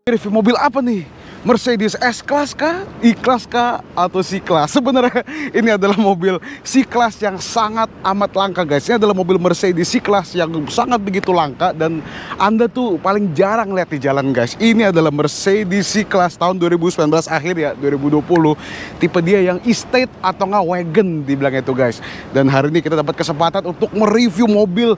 Review mobil apa nih? Mercedes S-Class kah? E-Class kah? Atau C-Class? Sebenarnya ini adalah mobil C-Class yang sangat amat langka guys. Ini adalah mobil Mercedes C-Class yang sangat begitu langka dan Anda tuh paling jarang lihat di jalan guys. Ini adalah Mercedes C-Class tahun 2019 akhir ya, 2020. Tipe dia yang estate atau nggak wagon dibilang itu guys. Dan hari ini kita dapat kesempatan untuk mereview mobil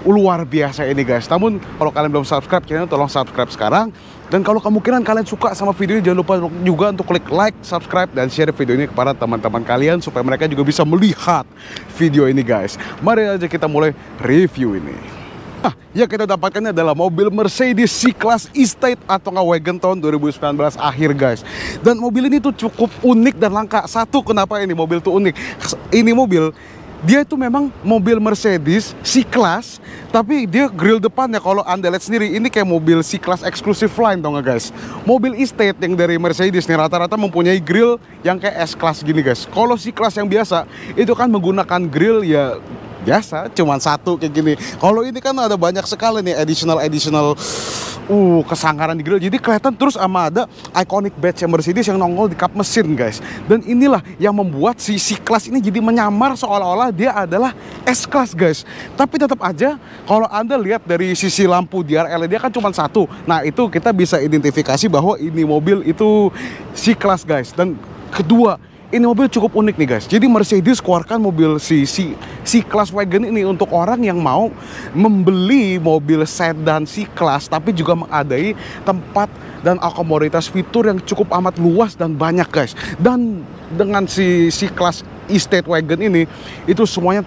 luar biasa ini guys. Namun kalau kalian belum subscribe, channel tolong subscribe sekarang. Dan kalau kemungkinan kalian suka sama video ini, jangan lupa juga untuk klik like, subscribe, dan share video ini kepada teman-teman kalian supaya mereka juga bisa melihat video ini guys. Mari aja kita mulai review ini. Nah, yang kita dapatkan adalah mobil Mercedes C-Class Estate atau nggak wagon tahun 2019 akhir guys. Dan mobil ini tuh cukup unik dan langka. Satu, kenapa ini mobil tuh unik? Ini mobil dia itu memang mobil Mercedes C-Class, tapi dia grill depannya kalau Anda lihat sendiri ini kayak mobil C-Class exclusive line, tau nggak guys? Mobil estate yang dari Mercedes nih rata-rata mempunyai grill yang kayak S-Class gini guys. Kalau C-Class yang biasa itu kan menggunakan grill ya biasa, cuman satu kayak gini. Kalau ini kan ada banyak sekali nih additional kesangkaran di grill. Jadi kelihatan terus sama ada iconic badge Mercedes yang nongol di kap mesin guys. Dan inilah yang membuat si C-Class ini jadi menyamar seolah-olah dia adalah S-Class guys. Tapi tetap aja kalau Anda lihat dari sisi lampu DRL dia kan cuma satu. Nah itu kita bisa identifikasi bahwa ini mobil itu C-Class guys. Dan kedua, ini mobil cukup unik nih guys. Jadi Mercedes keluarkan mobil C-Class wagon ini untuk orang yang mau membeli mobil sedan C-Class tapi juga mengadai tempat dan akomoditas fitur yang cukup amat luas dan banyak guys. Dan dengan si C-Class Estate wagon ini itu semuanya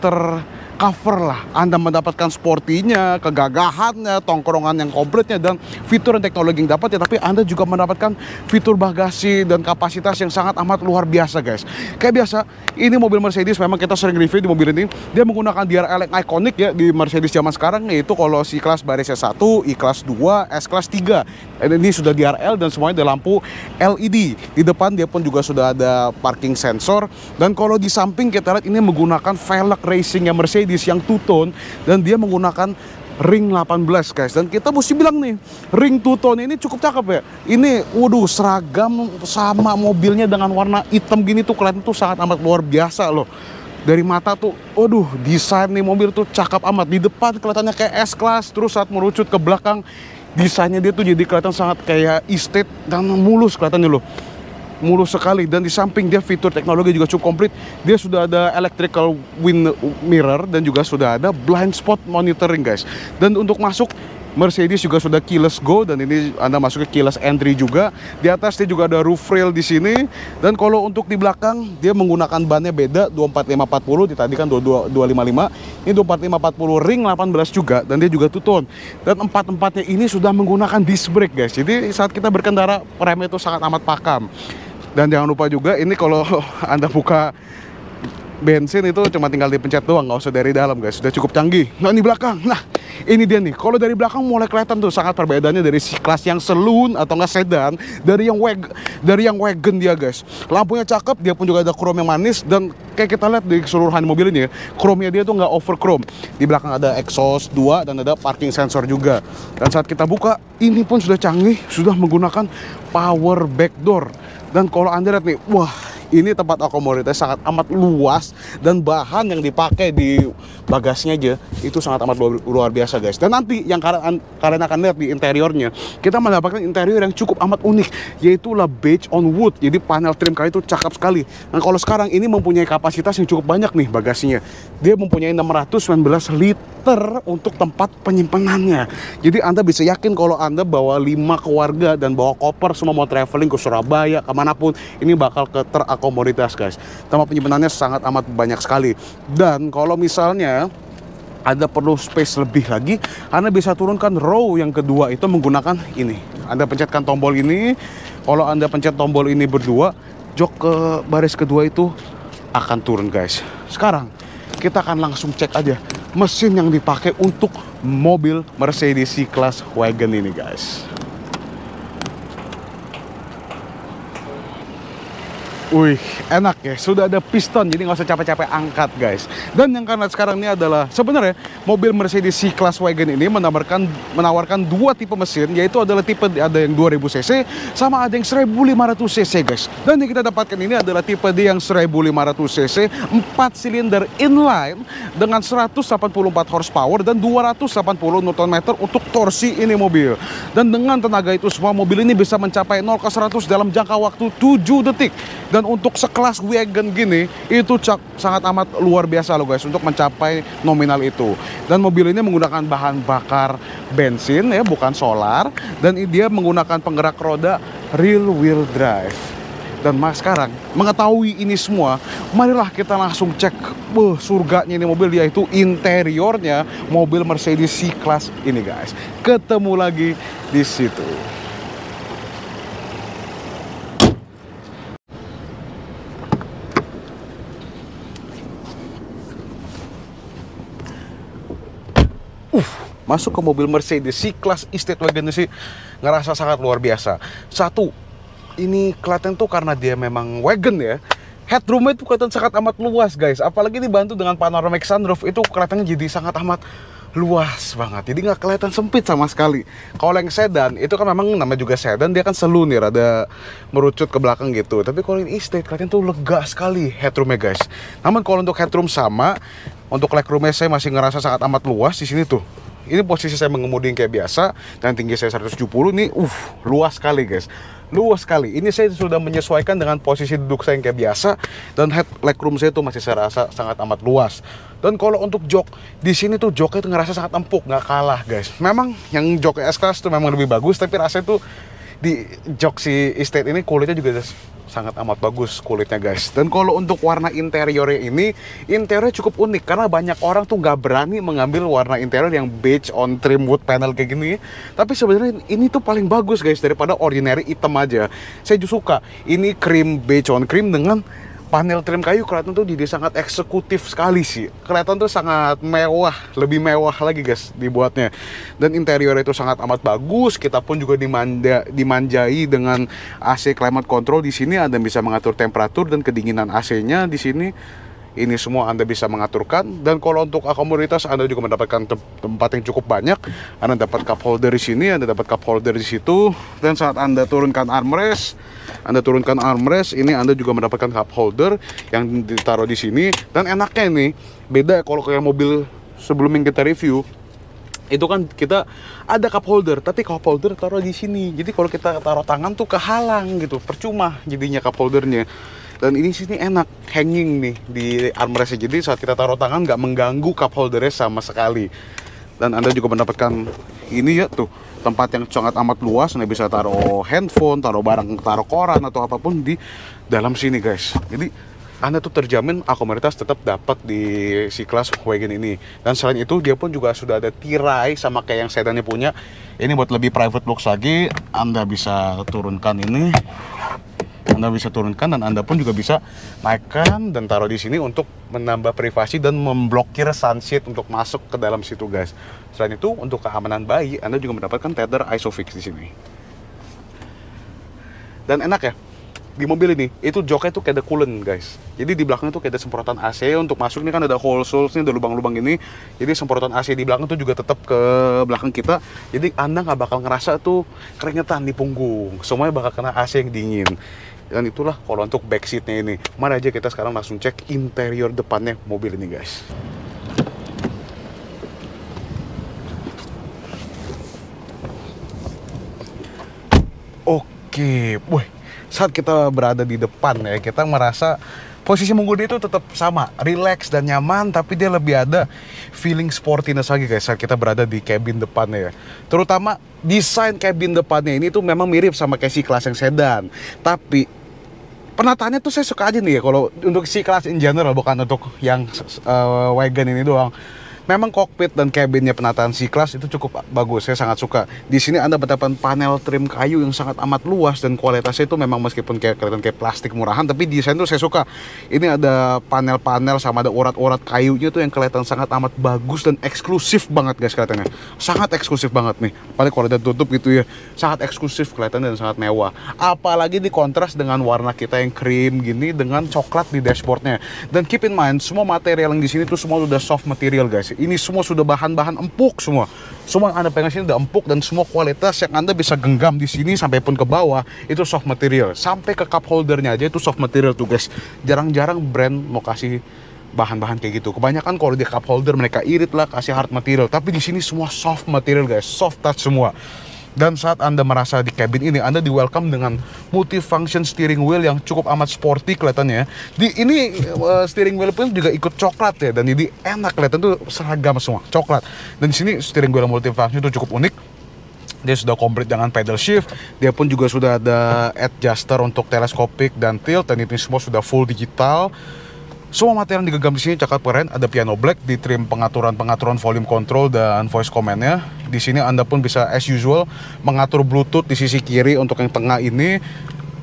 cover lah. Anda mendapatkan sportinya, kegagahannya, tongkrongan yang kompletnya, dan fitur dan teknologi yang dapat ya. Tapi Anda juga mendapatkan fitur bagasi dan kapasitas yang sangat amat luar biasa guys. Kayak biasa, ini mobil Mercedes memang kita sering review di mobil ini. Dia menggunakan DRL yang ikonik ya di Mercedes zaman sekarang, yaitu kalau C-Class barisnya 1, E-Class 2, S-Class 3. Dan ini sudah DRL dan semuanya ada lampu LED. Di depan dia pun juga sudah ada parking sensor. Dan kalau di samping kita lihat ini menggunakan velg racing yang Mercedes yang two-tone, dan dia menggunakan ring 18 guys. Dan kita mesti bilang nih, ring two-tone ini cukup cakep ya. Ini waduh seragam sama mobilnya dengan warna hitam gini tuh kelihatan tuh sangat amat luar biasa loh. Dari mata tuh, waduh desain nih mobil tuh cakep amat. Di depan kelihatannya kayak S-Class, terus saat merucut ke belakang desainnya dia tuh jadi kelihatan sangat kayak estate dan mulus kelihatannya loh. Mulus sekali. Dan di samping dia fitur teknologi juga cukup komplit. Dia sudah ada electrical wind mirror dan juga sudah ada blind spot monitoring guys. Dan untuk masuk Mercedes juga sudah keyless go, dan ini Anda masuk ke keyless entry juga. Di atas dia juga ada roof rail di sini. Dan kalau untuk di belakang dia menggunakan bannya beda, 245/40, tadi kan 255. Ini 245/40 ring 18 juga, dan dia juga two-tone. Dan empat-empatnya ini sudah menggunakan disc brake guys. Jadi saat kita berkendara remnya itu sangat amat pakam. Dan jangan lupa juga ini kalau Anda buka bensin itu cuma tinggal dipencet doang, nggak usah dari dalam guys, sudah cukup canggih. Nah ini belakang, nah ini dia nih. Kalau dari belakang mulai kelihatan tuh sangat perbedaannya dari C-Class yang saloon atau nggak sedan, dari yang wagon dia guys. Lampunya cakep, dia pun juga ada chrome yang manis, dan kayak kita lihat di keseluruhan mobil ini ya, chrome-nya dia tuh nggak over chrome. Di belakang ada exhaust 2 dan ada parking sensor juga. Dan saat kita buka, ini pun sudah canggih, sudah menggunakan power back door. Dan kalau Anda lihat nih, wah ini tempat akomoditas sangat amat luas, dan bahan yang dipakai di bagasinya aja itu sangat amat luar biasa guys. Dan nanti yang kalian akan lihat di interiornya, kita mendapatkan interior yang cukup amat unik, yaitu lah beige on wood. Jadi panel trim kali itu cakep sekali. Dan kalau sekarang ini mempunyai kapasitas yang cukup banyak nih bagasinya. Dia mempunyai 619 liter untuk tempat penyimpanannya. Jadi Anda bisa yakin kalau Anda bawa 5 keluarga dan bawa koper semua mau traveling ke Surabaya, kemanapun, ini bakal terakomoditas guys. Tempat penyimpanannya sangat amat banyak sekali. Dan kalau misalnya Anda perlu space lebih lagi, Anda bisa turunkan row yang kedua itu menggunakan ini. Anda pencetkan tombol ini. Kalau Anda pencet tombol ini berdua, jok ke baris kedua itu akan turun guys. Sekarang kita akan langsung cek aja mesin yang dipakai untuk mobil Mercedes C-Class wagon ini guys. Wih, enak ya. Sudah ada piston, jadi nggak usah capek-capek angkat, guys. Dan yang karena sekarang ini adalah sebenarnya mobil Mercedes C-Class Wagon ini menawarkan dua tipe mesin, yaitu adalah tipe ada yang 2000 cc sama ada yang 1500 cc, guys. Dan yang kita dapatkan ini adalah tipe D yang 1500 cc, 4 silinder inline dengan 184 horsepower dan 280 Nm untuk torsi ini mobil. Dan dengan tenaga itu semua, mobil ini bisa mencapai 0 ke 100 dalam jangka waktu 7 detik. Dan untuk sekelas wagon gini, itu sangat amat luar biasa loh guys, untuk mencapai nominal itu. Dan mobil ini menggunakan bahan bakar bensin ya, bukan solar. Dan dia menggunakan penggerak roda rear wheel drive. Dan sekarang mengetahui ini semua, marilah kita langsung cek surganya ini mobil, yaitu interiornya mobil Mercedes C-Class ini guys. Ketemu lagi di situ. Masuk ke mobil Mercedes C-Class Estate Wagon sih ngerasa sangat luar biasa. Satu, ini kelihatan tuh karena dia memang wagon ya, headroomnya tuh kelihatan sangat amat luas guys. Apalagi dibantu dengan panoramic sunroof, itu kelihatannya jadi sangat amat luas banget. Jadi nggak kelihatan sempit sama sekali. Kalau yang sedan itu kan memang namanya juga sedan, dia kan selunir, ada merucut ke belakang gitu. Tapi kalau ini Estate kelihatan tuh lega sekali headroomnya guys. Namun kalau untuk headroom sama, untuk legroomnya saya masih ngerasa sangat amat luas di sini tuh. Ini posisi saya mengemudi kayak biasa dan tinggi saya 170 nih, luas sekali guys. Luas sekali. Ini saya sudah menyesuaikan dengan posisi duduk saya yang kayak biasa, dan legroom saya tuh masih saya rasa sangat amat luas. Dan kalau untuk jok di sini tuh, joknya tuh ngerasa sangat empuk, nggak kalah guys. Memang yang jok S-Class tuh memang lebih bagus, tapi rasanya tuh di jok si Estate ini kulitnya juga sangat amat bagus kulitnya guys. Dan kalau untuk warna interiornya ini, interiornya cukup unik karena banyak orang tuh nggak berani mengambil warna interior yang beige on trim wood panel kayak gini. Tapi sebenarnya ini tuh paling bagus guys daripada ordinary hitam aja. Saya juga suka ini cream beige on cream dengan panel trim kayu, kelihatan tuh jadi sangat eksekutif sekali sih. Kelihatan tuh sangat mewah, lebih mewah lagi guys dibuatnya. Dan interior itu sangat amat bagus. Kita pun juga dimanjai dengan AC climate control. Di sini Anda bisa mengatur temperatur dan kedinginan AC-nya di sini. Ini semua Anda bisa mengaturkan. Dan kalau untuk komoditas, Anda juga mendapatkan tempat yang cukup banyak. Anda dapat cup holder di sini, Anda dapat cup holder di situ. Dan saat Anda turunkan armrest, ini Anda juga mendapatkan cup holder yang ditaruh di sini. Dan enaknya ini beda kalau kayak mobil sebelum yang kita review. Itu kan kita ada cup holder, tapi cup holder taruh di sini. Jadi kalau kita taruh tangan tuh kehalang gitu, percuma jadinya cup holdernya. Dan ini sini enak, hanging nih di armrestnya. Jadi saat kita taruh tangan nggak mengganggu cup holdernya sama sekali. Dan Anda juga mendapatkan ini ya tuh, tempat yang sangat amat luas. Anda bisa taruh handphone, taruh barang, taruh koran atau apapun di dalam sini guys. Jadi Anda tuh terjamin komoditas tetap dapat di C-Class Wagon ini. Dan selain itu dia pun juga sudah ada tirai sama kayak yang sedannya punya. Ini buat lebih private looks lagi. Anda bisa turunkan ini. Anda bisa turunkan dan Anda pun juga bisa naikkan dan taruh di sini untuk menambah privasi dan memblokir sunshade untuk masuk ke dalam situ guys. Selain itu untuk keamanan bayi, Anda juga mendapatkan tether ISOFIX di sini. Dan enak ya, di mobil ini itu joknya tuh kayak ada coolant guys. Jadi di belakang tuh kayak ada semprotan AC untuk masuk. Ini kan ada holes-holes, ini ada lubang-lubang ini. Jadi semprotan AC di belakang tuh juga tetap ke belakang kita. Jadi Anda nggak bakal ngerasa tuh keringetan di punggung. Semuanya bakal kena AC yang dingin. Dan itulah kalau untuk back seatnya ini. Mari aja kita sekarang langsung cek interior depannya mobil ini guys. Oke, wih, saat kita berada di depan ya, kita merasa posisi mengemudi itu tetap sama, relax dan nyaman, tapi dia lebih ada feeling sportiness lagi guys saat kita berada di cabin depannya ya. Terutama desain cabin depannya ini tuh memang mirip sama kayak C-Class yang sedan, tapi penataannya tuh saya suka aja nih ya kalau untuk C-Class in general, bukan untuk yang wagon ini doang. Memang kokpit dan cabinnya penataan C-Class itu cukup bagus, saya sangat suka. Di sini Anda mendapatkan panel trim kayu yang sangat amat luas dan kualitasnya itu memang meskipun kelihatan kayak plastik murahan, tapi desain tuh saya suka. Ini ada panel-panel sama ada urat-urat kayunya tuh yang kelihatan sangat amat bagus dan eksklusif banget guys kelihatannya. Sangat eksklusif banget nih. Paling kalau udah tutup gitu ya, sangat eksklusif kelihatannya dan sangat mewah. Apalagi dikontras dengan warna kita yang cream gini dengan coklat di dashboardnya. Dan keep in mind, semua material yang di sini tuh semua udah soft material guys. Ini semua sudah bahan-bahan empuk semua. Semua yang Anda pegang sini udah empuk dan semua kualitas yang Anda bisa genggam di sini sampai pun ke bawah itu soft material. Sampai ke cup holdernya aja itu soft material tuh guys. Jarang-jarang brand mau kasih bahan-bahan kayak gitu. Kebanyakan kalau di cup holder mereka irit lah kasih hard material. Tapi di sini semua soft material guys, soft touch semua. Dan saat Anda merasa di cabin ini, Anda di welcome dengan multifunction steering wheel yang cukup amat sporty kelihatannya. Di ini steering wheel pun juga ikut coklat ya, dan ini enak kelihatan tuh seragam semua coklat. Dan di sini steering wheel multifunction itu cukup unik. Dia sudah komplit dengan pedal shift. Dia pun juga sudah ada adjuster untuk teleskopik dan tilt, dan ini semua sudah full digital. Semua material yang digenggam di sini cakep keren. Ada piano black di trim pengaturan volume control dan voice command-nya. Di sini Anda pun bisa as usual mengatur Bluetooth di sisi kiri untuk yang tengah ini,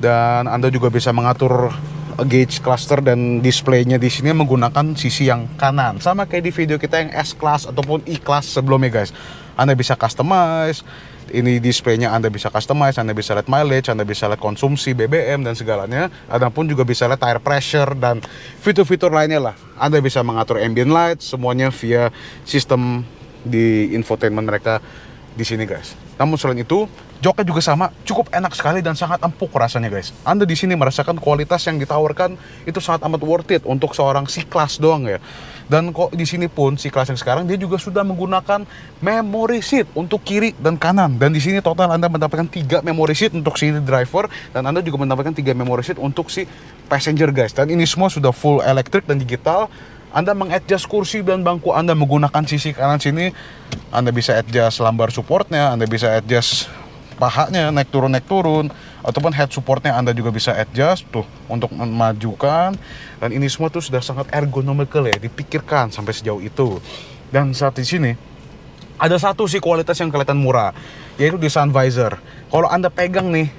dan Anda juga bisa mengatur gauge cluster dan displaynya di sini menggunakan sisi yang kanan. Sama kayak di video kita yang S-Class ataupun E-Class sebelumnya guys. Anda bisa customize. Ini displaynya Anda bisa customize, Anda bisa lihat mileage, Anda bisa lihat konsumsi BBM dan segalanya. Anda pun juga bisa lihat tire pressure dan fitur-fitur lainnya lah. Anda bisa mengatur ambient light, semuanya via sistem di infotainment mereka di sini guys. Namun selain itu, joknya juga sama, cukup enak sekali dan sangat empuk rasanya guys. Anda di sini merasakan kualitas yang ditawarkan itu sangat amat worth it untuk seorang C-Class doang ya. Dan kok di sini pun C-Class yang sekarang dia juga sudah menggunakan memory seat untuk kiri dan kanan. Dan di sini total Anda mendapatkan 3 memory seat untuk si driver, dan Anda juga mendapatkan 3 memory seat untuk si passenger guys. Dan ini semua sudah full elektrik dan digital. Anda mengadjust kursi dan bangku Anda menggunakan sisi kanan sini. Anda bisa adjust lumbar supportnya, Anda bisa adjust pahanya naik turun, ataupun head supportnya Anda juga bisa adjust tuh untuk memajukan. Dan ini semua tuh sudah sangat ergonomical ya, dipikirkan sampai sejauh itu. Dan saat di sini ada satu sih kualitas yang kelihatan murah, yaitu di sun visor. Kalau Anda pegang nih,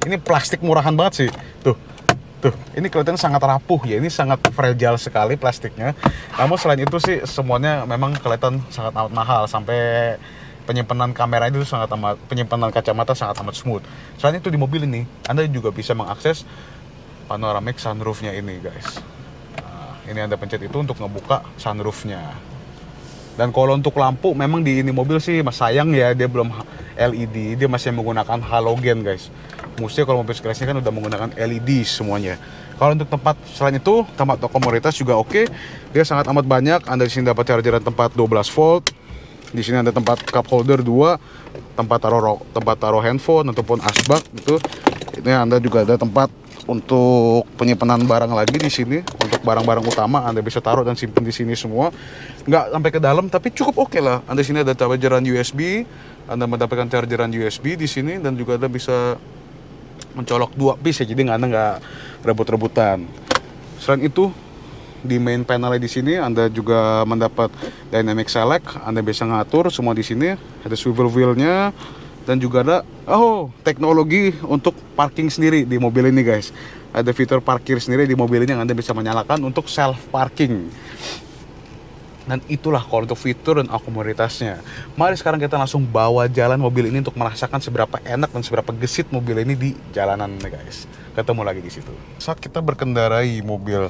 ini plastik murahan banget sih, tuh, ini kelihatan sangat rapuh ya, ini sangat fragile sekali plastiknya. Namun selain itu sih semuanya memang kelihatan sangat amat mahal, sampai penyimpanan kamera itu sangat amat, penyimpanan kacamata sangat amat smooth. Selain itu di mobil ini Anda juga bisa mengakses panoramic sunroofnya ini guys. Nah, ini Anda pencet itu untuk ngebuka sunroofnya. Dan kalau untuk lampu memang di ini mobil sih mas sayang ya, dia belum LED, dia masih menggunakan halogen guys. Mestinya kalau mobil sekelasnya kan udah menggunakan LED semuanya. Kalau untuk tempat selain itu, tempat komoditas juga oke. Dia sangat amat banyak. Anda di sini dapat chargeran tempat 12 volt. Di sini ada tempat cup holder 2, tempat taruh handphone ataupun asbak gitu. Ini Anda juga ada tempat untuk penyimpanan barang lagi di sini. Untuk barang-barang utama Anda bisa taruh dan simpan di sini semua. Nggak sampai ke dalam tapi cukup oke lah. Anda di sini ada chargeran USB. Anda mendapatkan chargeran USB di sini, dan juga Anda bisa mencolok 2 piece ya, jadi Anda nggak rebut-rebutan. Selain itu di main panel di sini Anda juga mendapat dynamic select. Anda bisa ngatur semua di sini. Ada swivel wheelnya, dan juga ada teknologi untuk parking sendiri di mobil ini guys. Ada fitur parkir sendiri di mobil ini yang Anda bisa menyalakan untuk self parking. Dan itulah kalau untuk fitur dan komoditasnya. Mari sekarang kita langsung bawa jalan mobil ini untuk merasakan seberapa enak dan seberapa gesit mobil ini di jalanan guys. Ketemu lagi di situ. Saat kita berkendarai mobil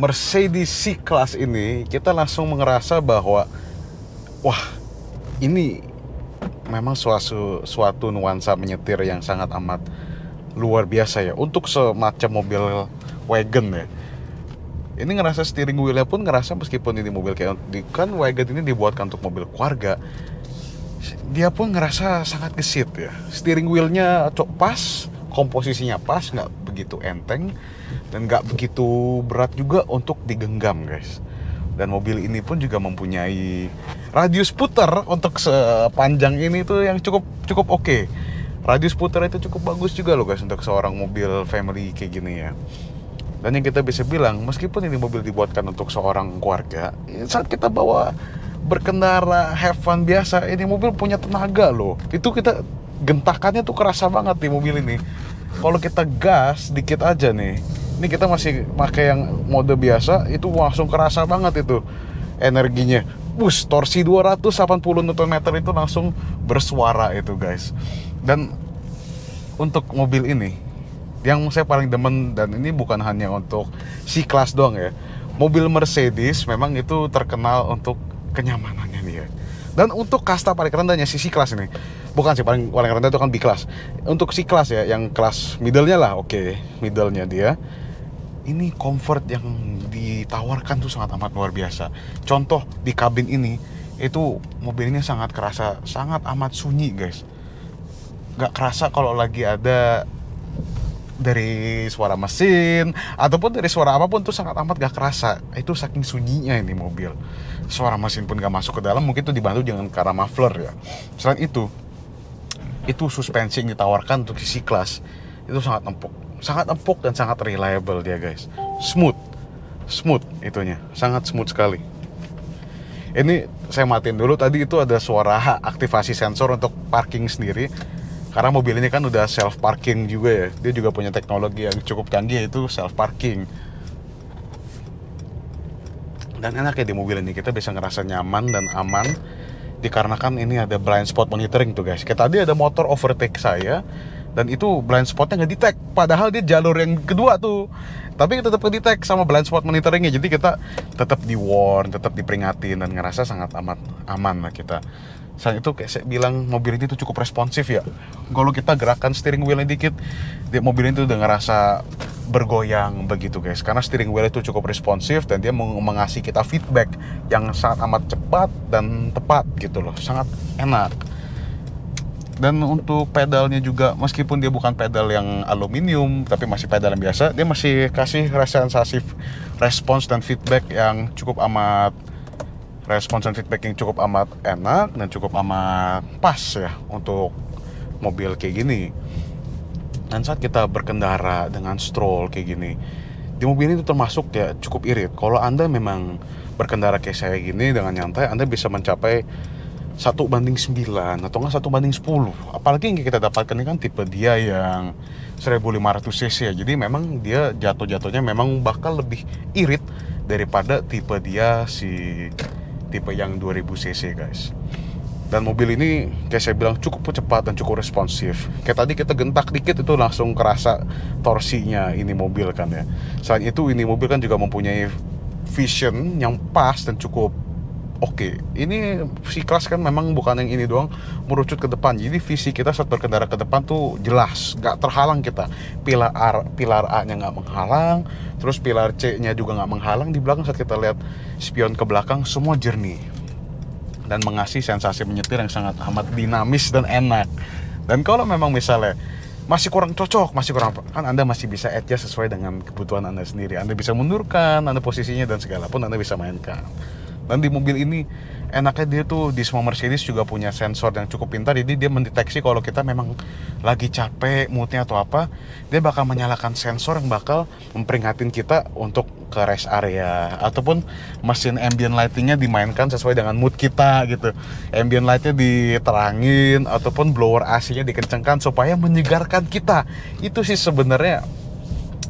Mercedes C-Class ini, kita langsung ngerasa bahwa wah, ini memang suatu nuansa menyetir yang sangat amat luar biasa ya untuk semacam mobil wagon ya. Ini ngerasa steering wheelnya pun ngerasa, meskipun ini mobil kayak kan wagon ini dibuatkan untuk mobil keluarga, dia pun ngerasa sangat gesit ya. Steering wheelnya pas, komposisinya pas, nggak begitu enteng dan nggak begitu berat juga untuk digenggam guys. Dan mobil ini pun juga mempunyai radius putar untuk sepanjang ini tuh yang cukup oke. Radius putar itu cukup bagus juga loh guys untuk seorang mobil family kayak gini ya. Dan yang kita bisa bilang, meskipun ini mobil dibuatkan untuk seorang keluarga, saat kita bawa berkendara have fun biasa, ini mobil punya tenaga loh. Itu kita gentakannya tuh kerasa banget di mobil ini. Kalau kita gas dikit aja nih, ini kita masih pakai yang mode biasa, itu langsung kerasa banget itu energinya. Torsi 280 Nm itu langsung bersuara itu guys. Dan untuk mobil ini yang saya paling demen, dan ini bukan hanya untuk C-Class doang ya, mobil Mercedes memang itu terkenal untuk kenyamanannya dia. Dan untuk kasta paling rendahnya si C-Class ini, bukan sih paling rendah itu kan B-Class. Untuk C-Class ya, yang kelas middle-nya lah, oke, middle-nya dia, ini comfort yang ditawarkan tuh sangat amat luar biasa. Contoh di kabin ini, itu mobilnya sangat kerasa, sangat amat sunyi guys. Gak kerasa kalau lagi ada dari suara mesin ataupun dari suara apapun tuh sangat amat gak kerasa. Itu saking sunyinya ini mobil. Suara mesin pun gak masuk ke dalam, mungkin itu dibantu dengan karena muffler ya. Selain itu suspensi yang ditawarkan untuk C-Class itu sangat empuk dan sangat reliable dia guys. Smooth itunya, sangat smooth sekali. Ini saya matiin dulu, tadi itu ada suara aktivasi sensor untuk parking sendiri. Karena mobil ini kan udah self parking juga ya. Dia juga punya teknologi yang cukup canggih, yaitu self parking. Dan enak ya di mobil ini, kita bisa ngerasa nyaman dan aman dikarenakan ini ada blind spot monitoring tuh guys. Kayak tadi ada motor overtake saya, dan itu blind spotnya nggak detect, padahal dia jalur yang kedua tuh, tapi tetap ke detect sama blind spot monitoringnya. Jadi kita tetap di warn, tetap diperingatin, dan ngerasa sangat amat aman lah kita. Selain itu kayak saya bilang, mobil ini tuh cukup responsif ya. Kalau kita gerakan steering wheelnya dikit, mobil ini tuh udah ngerasa bergoyang begitu guys. Karena steering wheel itu cukup responsif dan dia mengasih kita feedback yang sangat amat cepat dan tepat gitu loh. Sangat enak. Dan untuk pedalnya juga, meskipun dia bukan pedal yang aluminium, tapi masih pedal yang biasa, dia masih kasih sensasi respons dan feedback yang cukup amat enak dan cukup amat pas ya untuk mobil kayak gini. Dan saat kita berkendara dengan stroll kayak gini, di mobil ini tuh termasuk ya cukup irit. Kalau Anda memang berkendara kayak saya gini dengan nyantai, Anda bisa mencapai 1:9 atau enggak 1:10. Apalagi yang kita dapatkan ini kan tipe dia yang 1500 cc ya. Jadi memang dia jatuhnya memang bakal lebih irit daripada tipe dia tipe yang 2000 cc guys. Dan mobil ini kayak saya bilang cukup cepat dan cukup responsif. Kayak tadi kita gentak dikit itu langsung kerasa torsinya ini mobil kan ya. Selain itu ini mobil kan juga mempunyai vision yang pas dan cukup oke. Ini C-Class kan memang bukan yang ini doang merucut ke depan. Jadi visi kita saat berkendara ke depan tuh jelas, gak terhalang kita. Pilar A-nya gak menghalang, terus pilar C-nya juga gak menghalang. Di belakang saat kita lihat spion ke belakang, semua jernih dan mengasih sensasi menyetir yang sangat amat dinamis dan enak. Dan kalau memang misalnya masih kurang cocok, kan Anda masih bisa adjust sesuai dengan kebutuhan Anda sendiri. Anda bisa mundurkan, Anda posisinya dan segala pun Anda bisa mainkan. Dan di mobil ini enaknya dia tuh di semua Mercedes juga punya sensor yang cukup pintar. Jadi dia mendeteksi kalau kita memang lagi capek, moodnya atau apa, dia bakal menyalakan sensor yang bakal memperingatin kita untuk ke rest area. Ataupun mesin ambient lightingnya dimainkan sesuai dengan mood kita gitu. Ambient lightnya diterangin, ataupun blower AC-nya dikencengkan supaya menyegarkan kita. Itu sih sebenarnya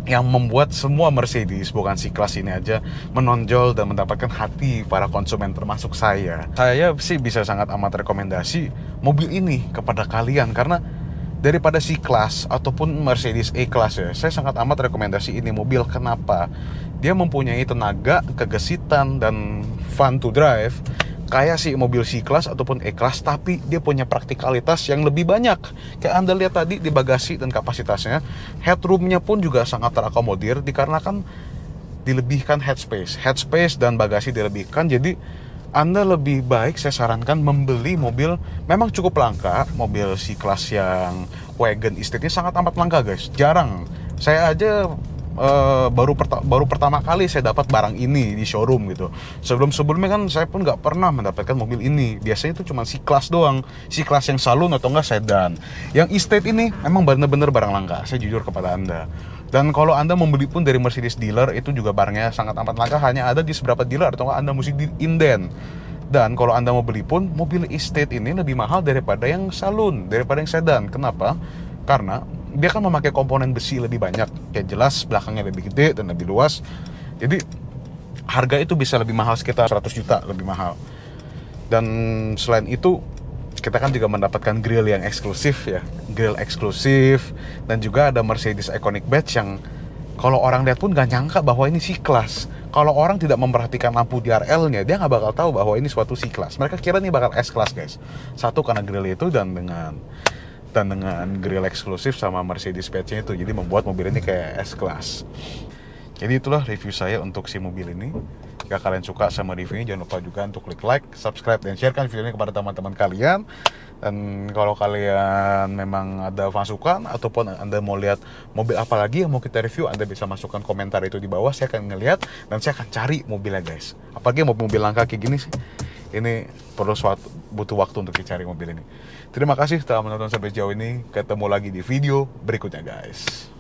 yang membuat semua Mercedes, bukan C-Class ini aja, menonjol dan mendapatkan hati para konsumen termasuk saya. Saya sih bisa sangat amat rekomendasi mobil ini kepada kalian, karena daripada C-Class ataupun Mercedes E-Class ya, saya sangat amat rekomendasi ini mobil. Kenapa? Dia mempunyai tenaga, kegesitan, dan fun to drive kayak si mobil C-Class ataupun E-Class, tapi dia punya praktikalitas yang lebih banyak. Kayak Anda lihat tadi di bagasi dan kapasitasnya, headroomnya pun juga sangat terakomodir dikarenakan dilebihkan headspace dan bagasi dilebihkan. Jadi Anda lebih baik saya sarankan membeli mobil, memang cukup langka, mobil C-Class yang wagon estate-nya sangat amat langka guys, jarang. Saya aja baru pertama kali saya dapat barang ini di showroom gitu. Sebelumnya kan saya pun nggak pernah mendapatkan mobil ini. Biasanya itu cuma C-Class doang, C-Class yang saloon atau enggak sedan. Yang estate ini memang benar-benar barang langka, saya jujur kepada Anda. Dan kalau Anda membeli pun dari Mercedes dealer, itu juga barangnya sangat amat langka, hanya ada di beberapa dealer atau Anda mesti di inden. Dan kalau Anda mau beli pun, mobil estate ini lebih mahal daripada yang saloon, daripada yang sedan. Kenapa? Karena dia kan memakai komponen besi lebih banyak. Ya jelas belakangnya lebih gede dan lebih luas. Jadi harga itu bisa lebih mahal, sekitar 100 juta lebih mahal. Dan selain itu, kita kan juga mendapatkan grill yang eksklusif ya, grill eksklusif, dan juga ada Mercedes Iconic Badge yang kalau orang lihat pun gak nyangka bahwa ini C-Class. Kalau orang tidak memperhatikan lampu DRL-nya, dia nggak bakal tahu bahwa ini suatu C-Class. Mereka kira ini bakal S-Class guys. Satu karena grill itu dan dengan grill eksklusif sama Mercedes Badge-nya itu, jadi membuat mobil ini kayak S-Class. Jadi itulah review saya untuk si mobil ini. Jika kalian suka sama review ini, jangan lupa juga untuk klik like, subscribe, dan sharekan video ini kepada teman-teman kalian. Dan kalau kalian memang ada masukan ataupun Anda mau lihat mobil apa lagi yang mau kita review, Anda bisa masukkan komentar itu di bawah. Saya akan ngeliat dan saya akan cari mobilnya guys. Apalagi mobil langka kayak gini sih, ini butuh waktu untuk dicari mobil ini. Terima kasih telah menonton sampai sejauh ini. Ketemu lagi di video berikutnya guys.